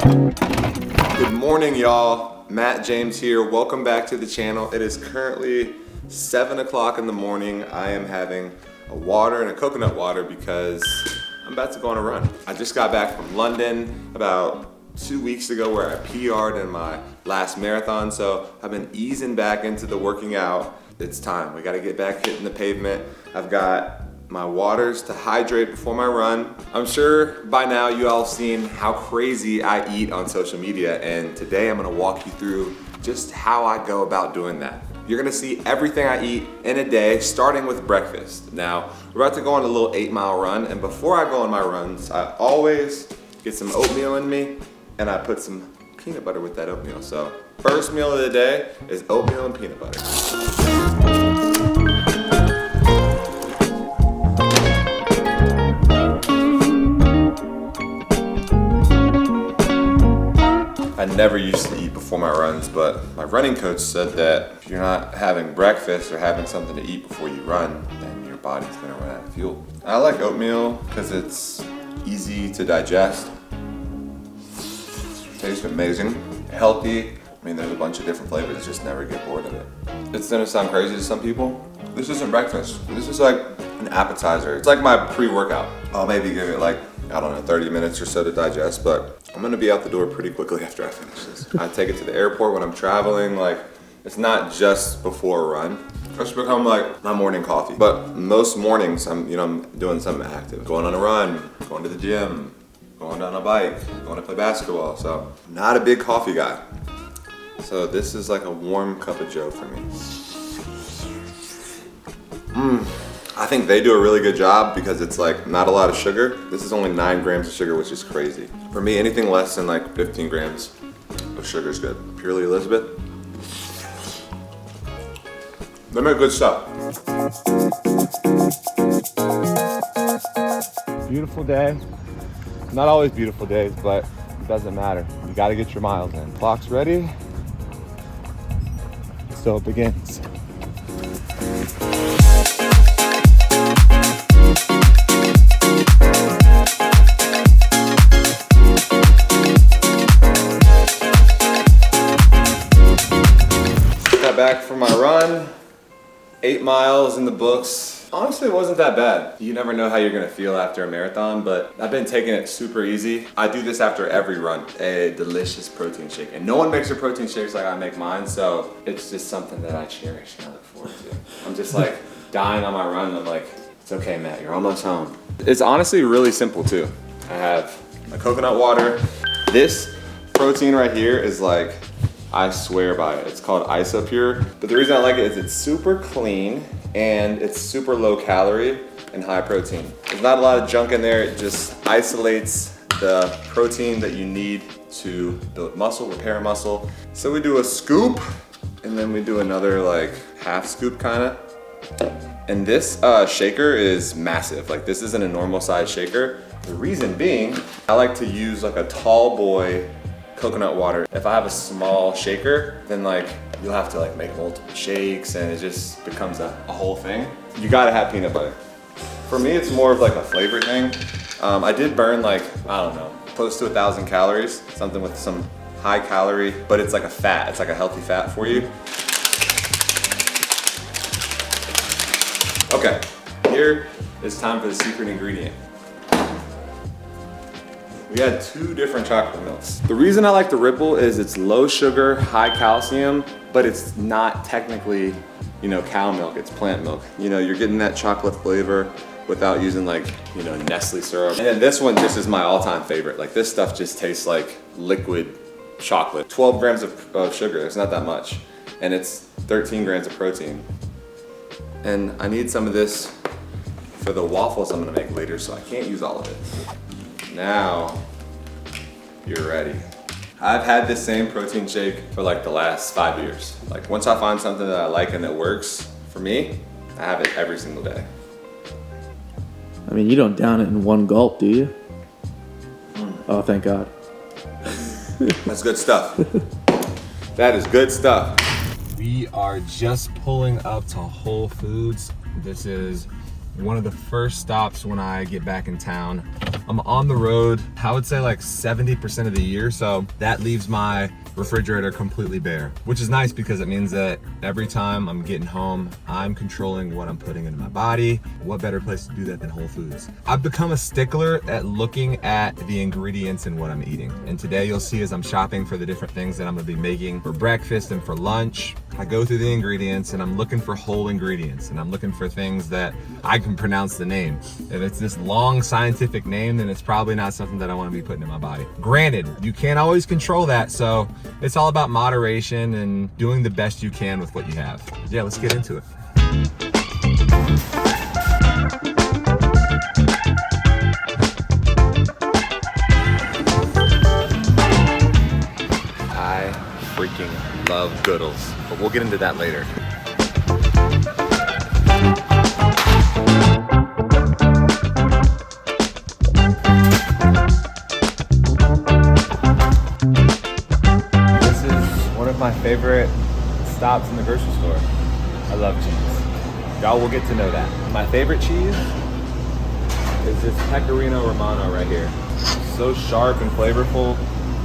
Good morning, y'all. Matt James here. Welcome back to the channel. It is currently 7 o'clock in the morning. I am having a water and a coconut water because I'm about to go on a run. I just got back from London about 2 weeks ago where I PR'd in my last marathon, so I've been easing back into the working out. It's time. We got to get back hitting the pavement. I've got my waters to hydrate before my run. I'm sure by now you all have seen how crazy I eat on social media, and today I'm gonna walk you through just how I go about doing that. You're gonna see everything I eat in a day, starting with breakfast. Now, we're about to go on a little 8-mile run, and before I go on my runs, I always get some oatmeal in me, and I put some peanut butter with that oatmeal. So, first meal of the day is oatmeal and peanut butter. I never used to eat before my runs, but my running coach said that if you're not having breakfast or having something to eat before you run, then your body's gonna run out of fuel. I like oatmeal because it's easy to digest. Tastes amazing, healthy. I mean, there's a bunch of different flavors, just never get bored of it. It's gonna sound crazy to some people. This isn't breakfast. This is like an appetizer. It's like my pre-workout. I'll maybe give it like, I don't know, 30 minutes or so to digest, but I'm gonna be out the door pretty quickly after I finish this. I take it to the airport when I'm traveling. Like, it's not just before a run. It's become like my morning coffee. But most mornings, I'm doing something active. Going on a run, going to the gym, going on a bike, going to play basketball. So, not a big coffee guy. So this is like a warm cup of joe for me. I think they do a really good job because it's like not a lot of sugar. This is only 9 grams of sugar, which is crazy. For me, anything less than like 15 grams of sugar is good. Purely Elizabeth. They make good stuff. Beautiful day. Not always beautiful days, but it doesn't matter. You gotta get your miles in. Clock's ready. So it begins. Got back from my run, 8 miles in the books. Honestly, it wasn't that bad. You never know how you're gonna feel after a marathon, but I've been taking it super easy. I do this after every run, a delicious protein shake. And no one makes their protein shakes like I make mine, so it's just something that I cherish and I look forward to. I'm just like dying on my run, and I'm like, it's okay, Matt, you're almost home. It's honestly really simple too. I have my coconut water. This protein right here is like, I swear by it. It's called Isopure. But the reason I like it is it's super clean and it's super low calorie and high protein. There's not a lot of junk in there. It just isolates the protein that you need to build muscle, repair muscle. So we do a scoop and then we do another like half scoop kind of. And this shaker is massive. Like, this isn't a normal size shaker. The reason being, I like to use like a tall boy coconut water. If I have a small shaker, then like you'll have to like make multiple shakes and it just becomes a whole thing. You gotta have peanut butter. For me, it's more of like a flavor thing. I did burn like, I don't know, close to 1,000 calories, something with some high calorie, but it's like a fat. It's like a healthy fat for you. Okay, here is time for the secret ingredient. We had 2 different chocolate milks. The reason I like the Ripple is it's low sugar, high calcium, but it's not technically, cow milk, it's plant milk. You're getting that chocolate flavor without using like, Nestle syrup. And then this one just is my all-time favorite. Like, this stuff just tastes like liquid chocolate. 12 grams of sugar, it's not that much. And it's 13 grams of protein. And I need some of this for the waffles I'm gonna make later, so I can't use all of it. Now, you're ready. I've had this same protein shake for like the last 5 years. Like, once I find something that I like and that works for me, I have it every single day. I mean, you don't down it in one gulp, do you? Oh, thank God. That's good stuff. That is good stuff. We are just pulling up to Whole Foods. This is one of the first stops when I get back in town. I'm on the road, I would say like 70% of the year, so that leaves my refrigerator completely bare, which is nice because it means that every time I'm getting home, I'm controlling what I'm putting into my body. What better place to do that than Whole Foods? I've become a stickler at looking at the ingredients in what I'm eating. And today you'll see as I'm shopping for the different things that I'm gonna be making for breakfast and for lunch, I go through the ingredients and I'm looking for whole ingredients, and I'm looking for things that I can pronounce the name. If it's this long scientific name, then it's probably not something that I want to be putting in my body. Granted, you can't always control that, so it's all about moderation and doing the best you can with what you have. Yeah, let's get into it. I freaking love Goodles, but we'll get into that later. This is one of my favorite stops in the grocery store. I love cheese. Y'all will get to know that. My favorite cheese is this Pecorino Romano right here. So sharp and flavorful.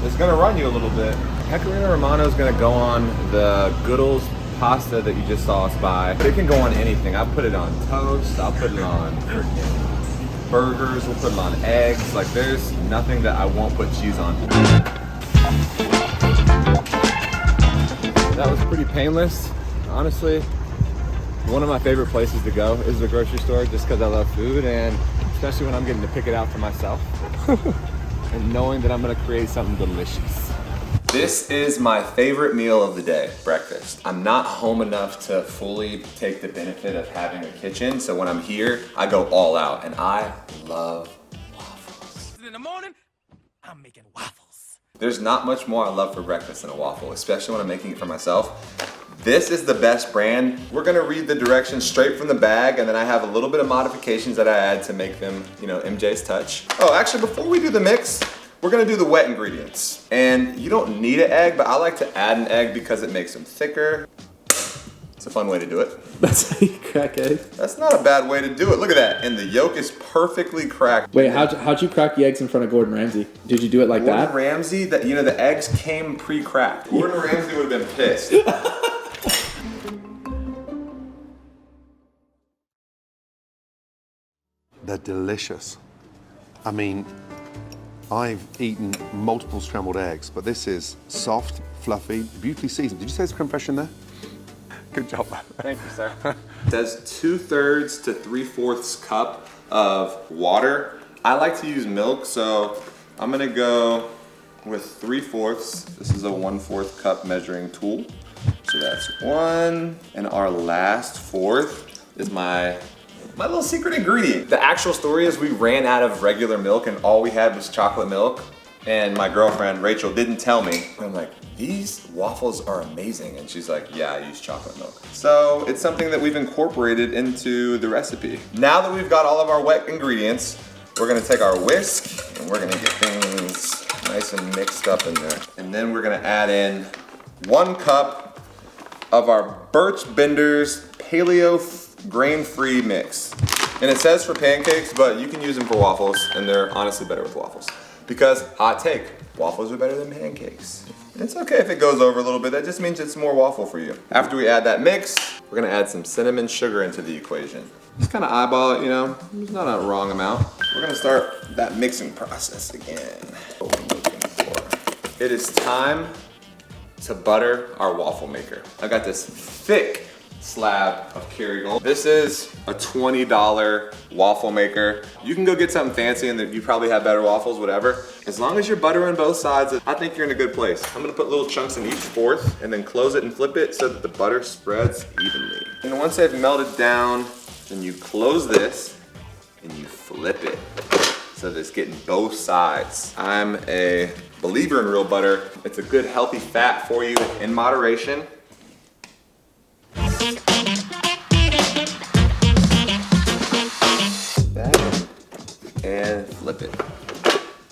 It's gonna run you a little bit. Pecorino Romano is gonna go on the Goodles pasta that you just saw us buy. But it can go on anything. I'll put it on toast, I'll put it on freaking burgers, we'll put it on eggs. Like there's nothing that I won't put cheese on. That was pretty painless. Honestly, one of my favorite places to go is the grocery store just because I love food, and especially when I'm getting to pick it out for myself and knowing that I'm gonna create something delicious. This is my favorite meal of the day, breakfast. I'm not home enough to fully take the benefit of having a kitchen, so when I'm here, I go all out, and I love waffles. In the morning, I'm making waffles. There's not much more I love for breakfast than a waffle, especially when I'm making it for myself. This is the best brand. We're gonna read the directions straight from the bag, and then I have a little bit of modifications that I add to make them, you know, MJ's touch. Oh, actually, before we do the mix, we're gonna do the wet ingredients. And you don't need an egg, but I like to add an egg because it makes them thicker. It's a fun way to do it. That's how you crack eggs? That's not a bad way to do it. Look at that. And the yolk is perfectly cracked. Wait, how'd you crack the eggs in front of Gordon Ramsay? Did you do it like Gordon that? Ramsay, you know, the eggs came pre-cracked. Gordon Ramsay would have been pissed. They're delicious. I mean, I've eaten multiple scrambled eggs, but this is soft, fluffy, beautifully seasoned. Did you say there's creme fraiche in there? Good job. Thank you, sir. It says 2/3 to 3/4 cup of water. I like to use milk, so I'm gonna go with 3/4. This is a 1/4 cup measuring tool. So that's one. And our last fourth is my little secret ingredient. The actual story is we ran out of regular milk and all we had was chocolate milk. And my girlfriend, Rachel, didn't tell me. I'm like, these waffles are amazing. And she's like, yeah, I use chocolate milk. So it's something that we've incorporated into the recipe. Now that we've got all of our wet ingredients, we're gonna take our whisk and we're gonna get things nice and mixed up in there. And then we're gonna add in 1 cup of our Birch Benders Paleo grain-free mix. And it says for pancakes, but you can use them for waffles, and they're honestly better with waffles. Because, hot take, waffles are better than pancakes. It's okay if it goes over a little bit, that just means it's more waffle for you. After we add that mix, we're gonna add some cinnamon sugar into the equation. Just kinda eyeball it, you know, it's not a wrong amount. We're gonna start that mixing process again. What we're looking for. It is time to butter our waffle maker. I got this thick slab of Kerrygold. This is a $20 waffle maker. You can go get something fancy and you probably have better waffles, whatever. As long as you're buttering both sides, I think you're in a good place. I'm gonna put little chunks in each fourth and then close it and flip it so that the butter spreads evenly. And once they've melted down, then you close this and you flip it so that it's getting both sides. I'm a believer in real butter. It's a good healthy fat for you in moderation. And flip it.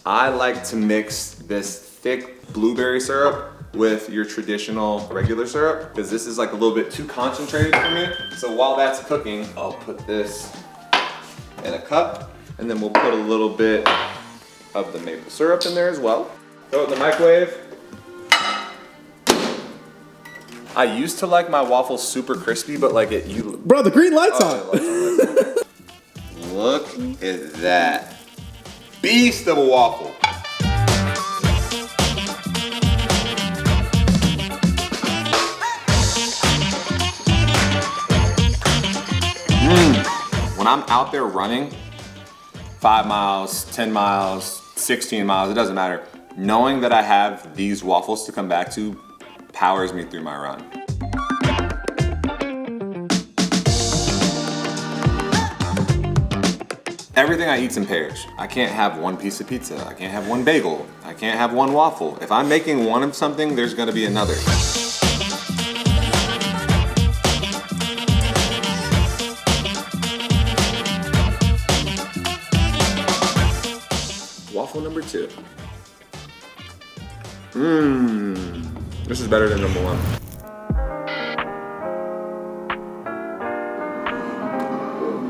I like to mix this thick blueberry syrup with your traditional regular syrup because this is like a little bit too concentrated for me. So while that's cooking, I'll put this in a cup and then we'll put a little bit of the maple syrup in there as well. Throw it in the microwave. I used to like my waffles super crispy, but like Bro, the green light's on. Look at that. Beast of a waffle. When I'm out there running, 5 miles, 10 miles, 16 miles, it doesn't matter. Knowing that I have these waffles to come back to powers me through my run. Everything I eat's in pairs. I can't have one piece of pizza. I can't have one bagel. I can't have one waffle. If I'm making one of something, there's gonna be another. Waffle number 2. This is better than number 1.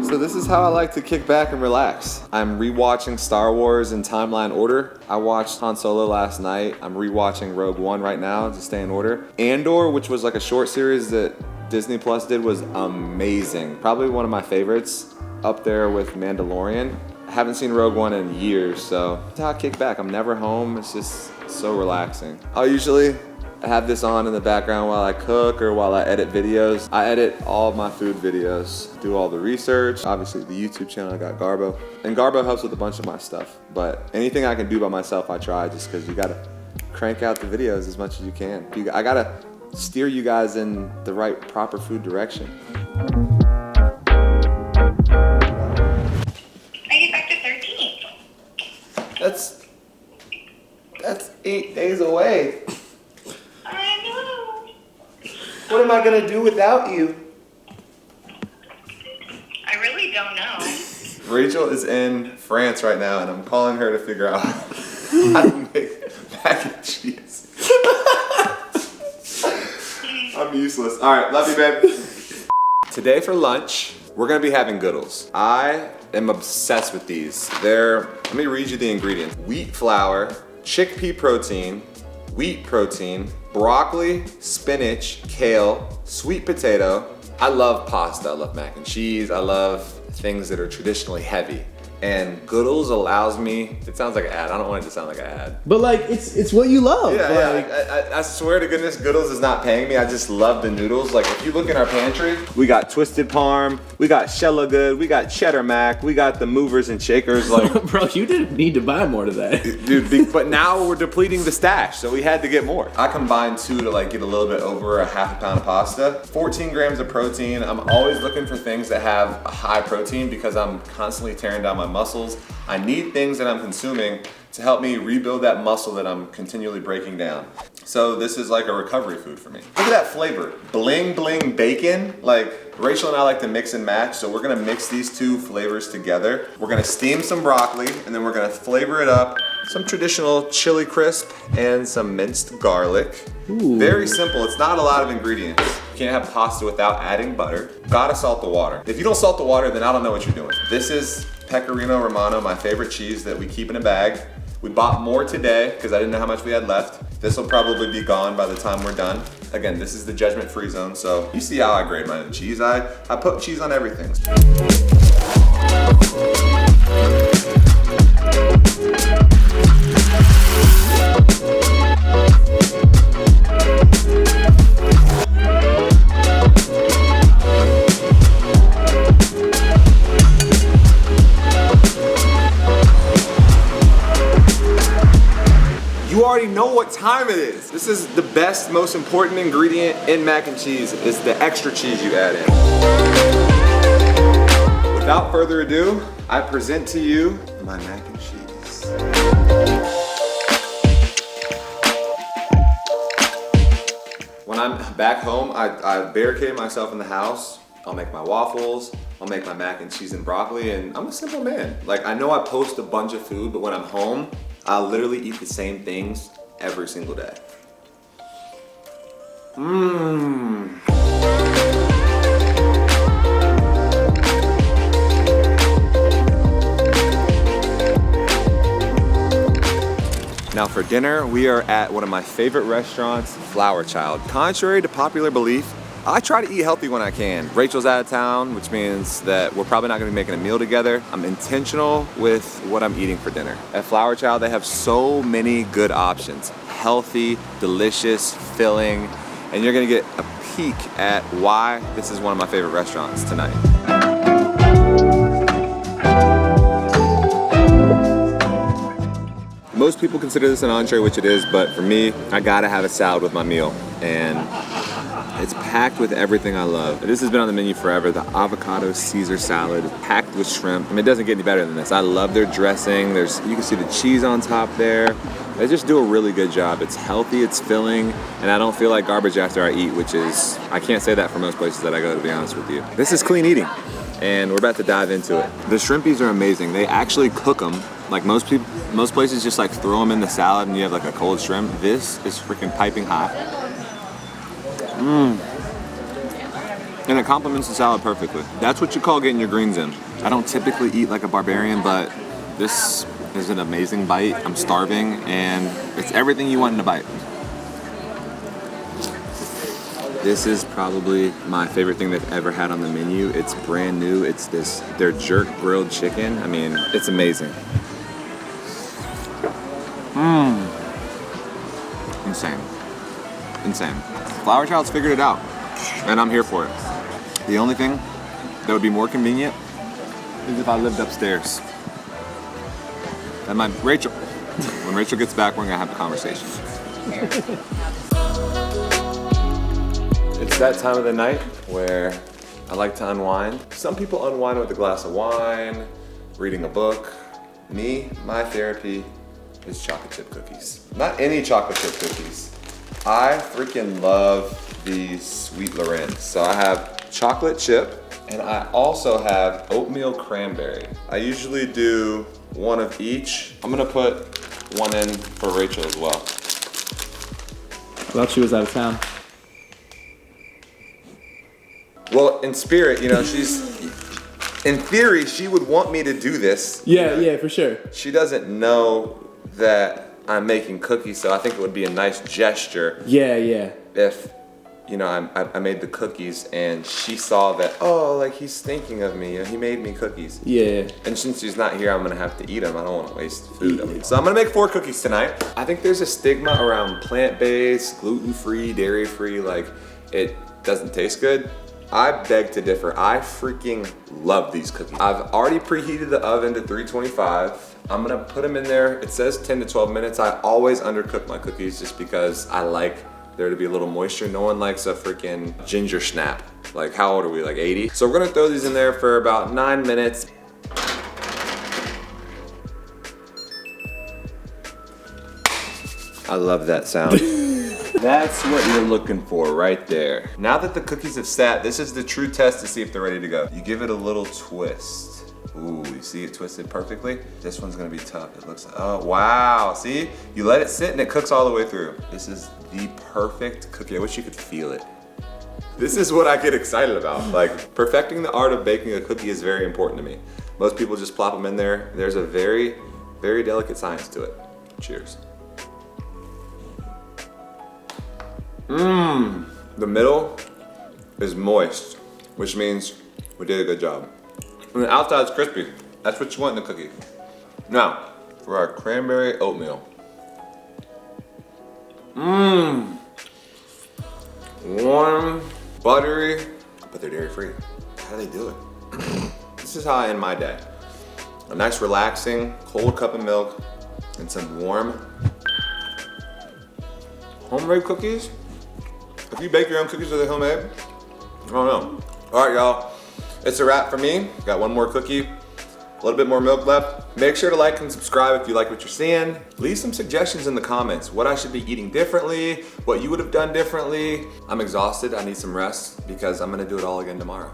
So this is how I like to kick back and relax. I'm rewatching Star Wars in timeline order. I watched Han Solo last night. I'm rewatching Rogue One right now to stay in order. Andor, which was like a short series that Disney Plus did, was amazing. Probably one of my favorites, up there with Mandalorian. I haven't seen Rogue One in years, so that's how I kick back. I'm never home. It's just so relaxing. I'll usually have this on in the background while I cook or while I edit videos. I edit all of my food videos, do all the research. Obviously the YouTube channel, I got Garbo. And Garbo helps with a bunch of my stuff. But anything I can do by myself, I try, just because you gotta crank out the videos as much as you can. I gotta steer you guys in the right, proper food direction. I get back to 13. That's 8 days away. I know. What am I gonna do without you? I really don't know. Rachel is in France right now, and I'm calling her to figure out how to make mac and cheese. I'm useless. All right, love you, babe. Today for lunch, we're gonna be having Goodles. I am obsessed with these. Let me read you the ingredients. Wheat flour, chickpea protein, wheat protein, broccoli, spinach, kale, sweet potato. I love pasta, I love mac and cheese, I love things that are traditionally heavy. And Goodles allows me, it sounds like an ad, I don't want it to sound like an ad. But like, it's what you love. I swear to goodness, Goodles is not paying me. I just love the noodles. Like, if you look in our pantry, we got Twisted Parm, we got Shella Good, we got Cheddar Mac, we got the movers and shakers. Like, bro, you didn't need to buy more to that. Dude, but now we're depleting the stash, so we had to get more. I combined 2 to like get a little bit over a half a pound of pasta. 14 grams of protein. I'm always looking for things that have a high protein because I'm constantly tearing down my muscles. I need things that I'm consuming to help me rebuild that muscle that I'm continually breaking down. So this is like a recovery food for me. Look at that flavor. Bling bling bacon. Like, Rachel and I like to mix and match, so we're gonna mix these 2 flavors together. We're gonna steam some broccoli, and then we're gonna flavor it up. Some traditional chili crisp and some minced garlic. Ooh. Very simple, it's not a lot of ingredients. You can't have pasta without adding butter. Gotta salt the water. If you don't salt the water, then I don't know what you're doing. This is Pecorino Romano, my favorite cheese that we keep in a bag. We bought more today because I didn't know how much we had left. This will probably be gone by the time we're done. Again, this is the judgment-free zone, so you see how I grade my own cheese. I put cheese on everything. You already know what time it is. This is the best, most important ingredient in mac and cheese is the extra cheese you add in. Without further ado, I present to you my mac and cheese. When I'm back home, I barricade myself in the house. I'll make my waffles, I'll make my mac and cheese and broccoli, and I'm a simple man. Like, I know I post a bunch of food, but when I'm home, I literally eat the same things every single day. Now for dinner, we are at one of my favorite restaurants, Flower Child. Contrary to popular belief, I try to eat healthy when I can. Rachel's out of town, which means that we're probably not gonna be making a meal together. I'm intentional with what I'm eating for dinner. At Flower Child, they have so many good options. Healthy, delicious, filling, and you're gonna get a peek at why this is one of my favorite restaurants tonight. Most people consider this an entree, which it is, but for me, I gotta have a salad with my meal. And it's packed with everything I love. This has been on the menu forever. The avocado Caesar salad, packed with shrimp. I mean, it doesn't get any better than this. I love their dressing. You can see the cheese on top there. They just do a really good job. It's healthy, it's filling, and I don't feel like garbage after I eat, which is, I can't say that for most places that I go, to be honest with you. This is clean eating, and we're about to dive into it. The shrimpies are amazing. They actually cook them. Like most places just like throw them in the salad and you have like a cold shrimp. This is freaking piping hot. And it complements the salad perfectly. That's what you call getting your greens in. I don't typically eat like a barbarian, but this is an amazing bite. I'm starving, and it's everything you want in a bite. This is probably my favorite thing they've ever had on the menu. It's brand new. It's their jerk grilled chicken. I mean, it's amazing. Insane. Insane. Flower Child's figured it out, and I'm here for it. The only thing that would be more convenient is if I lived upstairs. And when Rachel gets back, we're gonna have a conversation. It's that time of the night where I like to unwind. Some people unwind with a glass of wine, reading a book. Me, my therapy is chocolate chip cookies. Not any chocolate chip cookies. I freaking love these Sweet Lorenz. So I have chocolate chip, and I also have oatmeal cranberry. I usually do one of each. I'm gonna put one in for Rachel as well. I thought she was out of town. Well, in spirit, you know, in theory, she would want me to do this. Yeah, yeah, for sure. She doesn't know that I'm making cookies, so I think it would be a nice gesture. Yeah, yeah. If, you know, I made the cookies and she saw that, oh, like he's thinking of me, you know, he made me cookies. Yeah. And since she's not here, I'm gonna have to eat them. I don't wanna waste food. So I'm gonna make 4 cookies tonight. I think there's a stigma around plant-based, gluten-free, dairy-free, like it doesn't taste good. I beg to differ. I freaking love these cookies. I've already preheated the oven to 325. I'm gonna put them in there. It says 10 to 12 minutes. I always undercook my cookies just because I like there to be a little moisture. No one likes a freaking ginger snap. Like, how old are we, like 80? So we're gonna throw these in there for about 9 minutes. I love that sound. That's what you're looking for right there. Now that the cookies have sat, this is the true test to see if they're ready to go. You give it a little twist. Ooh, you see it twisted perfectly? This one's gonna be tough. It looks, oh wow, see? You let it sit and it cooks all the way through. This is the perfect cookie. I wish you could feel it. This is what I get excited about. Like, perfecting the art of baking a cookie is very important to me. Most people just plop them in there. There's a very, very delicate science to it. Cheers. The middle is moist, which means we did a good job. And the outside's crispy. That's what you want in the cookie. Now, for our cranberry oatmeal. Warm, buttery, but they're dairy free. How do they do it? This is how I end my day. A nice relaxing, cold cup of milk and some warm homemade cookies. If you bake your own cookies, are they homemade? I don't know. All right, y'all. It's a wrap for me. Got one more cookie, a little bit more milk left. Make sure to like and subscribe if you like what you're seeing. Leave some suggestions in the comments. What I should be eating differently, what you would have done differently. I'm exhausted, I need some rest because I'm gonna do it all again tomorrow.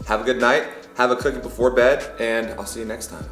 Have a good night, have a cookie before bed, and I'll see you next time.